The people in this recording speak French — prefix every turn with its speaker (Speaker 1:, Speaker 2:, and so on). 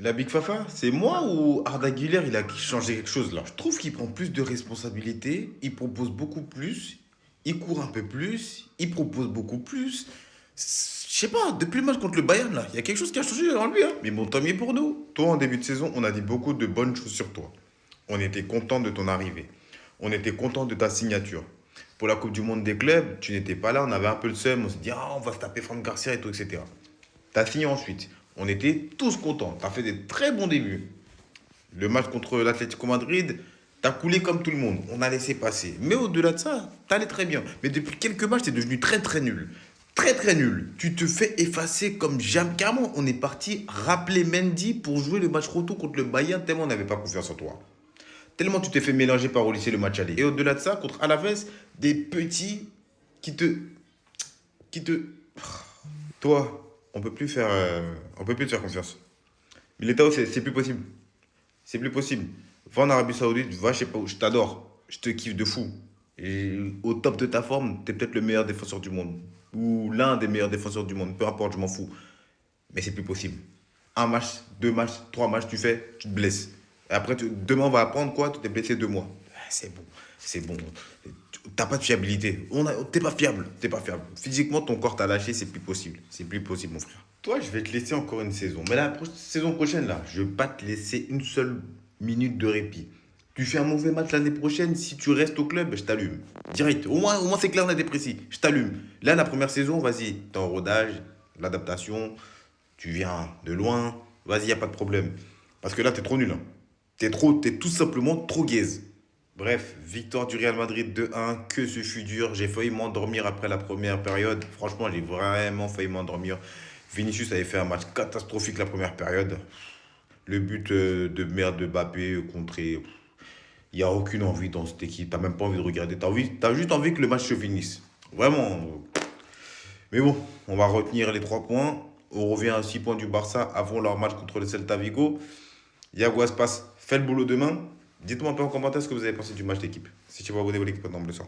Speaker 1: La Big Fafa, c'est moi ou Arda Güler, il a changé quelque chose là? Je trouve qu'il prend plus de responsabilités, il propose beaucoup plus, il court un peu plus, il propose beaucoup plus. Je sais pas, depuis le match contre le Bayern là, il y a quelque chose qui a changé en lui, hein. Mais bon, tant mieux pour nous. Toi, en début de saison, on a dit beaucoup de bonnes choses sur toi. On était content de ton arrivée. On était content de ta signature. Pour la Coupe du Monde des clubs, tu n'étais pas là, on avait un peu le seum, on s'est dit, ah, on va se taper Franck Garcia et tout, etc. T'as signé ensuite. On était tous contents. T'as fait des très bons débuts. Le match contre l'Atlético Madrid, t'as coulé comme tout le monde. On a laissé passer. Mais au-delà de ça, t'allais très bien. Mais depuis quelques matchs, t'es devenu très très nul. Très très nul. Tu te fais effacer comme jamais. Carrément, on est parti rappeler Mendy pour jouer le match retour contre le Bayern tellement on n'avait pas confiance en toi. Tellement tu t'es fait mélanger par Olysée le match aller. Et au-delà de ça, contre Alaves, des petits qui te qui te. Toi, on peut plus te faire confiance. Militao, c'est plus possible. C'est plus possible. Va en Arabie Saoudite, va, je sais pas où, je t'adore. Je te kiffe de fou. Et au top de ta forme, t'es peut-être le meilleur défenseur du monde. Ou l'un des meilleurs défenseurs du monde. Peu importe, je m'en fous. Mais c'est plus possible. Un match, deux matchs, trois matchs, tu fais, tu te blesses. Et après, demain, on va apprendre quoi? Tu t'es blessé 2 mois. C'est bon. C'est bon. T'as pas de fiabilité. T'es pas fiable. T'es pas fiable. Physiquement, ton corps t'a lâché, c'est plus possible. C'est plus possible, mon frère. Toi, je vais te laisser encore une saison. Mais la saison prochaine, là, je vais pas te laisser une seule minute de répit. Tu fais un mauvais match l'année prochaine, si tu restes au club, je t'allume. Direct. Au moins c'est clair, net et précis. Je t'allume. Là, la première saison, vas-y. T'es en rodage, l'adaptation. Tu viens de loin. Vas-y, y a pas de problème. Parce que là, t'es trop nul, hein. T'es tout simplement trop gaze. Bref, victoire du Real Madrid 2-1, que ce fut dur. J'ai failli m'endormir après la première période. Franchement, j'ai vraiment failli m'endormir. Vinicius avait fait un match catastrophique la première période. Le but de merde de Mbappé contré. Il n'y a aucune envie dans cette équipe. T'as même pas envie de regarder. T'as juste envie que le match se finisse. Vraiment. Mais bon, on va retenir les 3 points. On revient à 6 points du Barça avant leur match contre le Celta Vigo. Yago Aspas fait le boulot demain. Dites-moi un peu en commentaire ce que vous avez pensé du match d'équipe. Si tu vas abonner à l'équipe, non, le sang.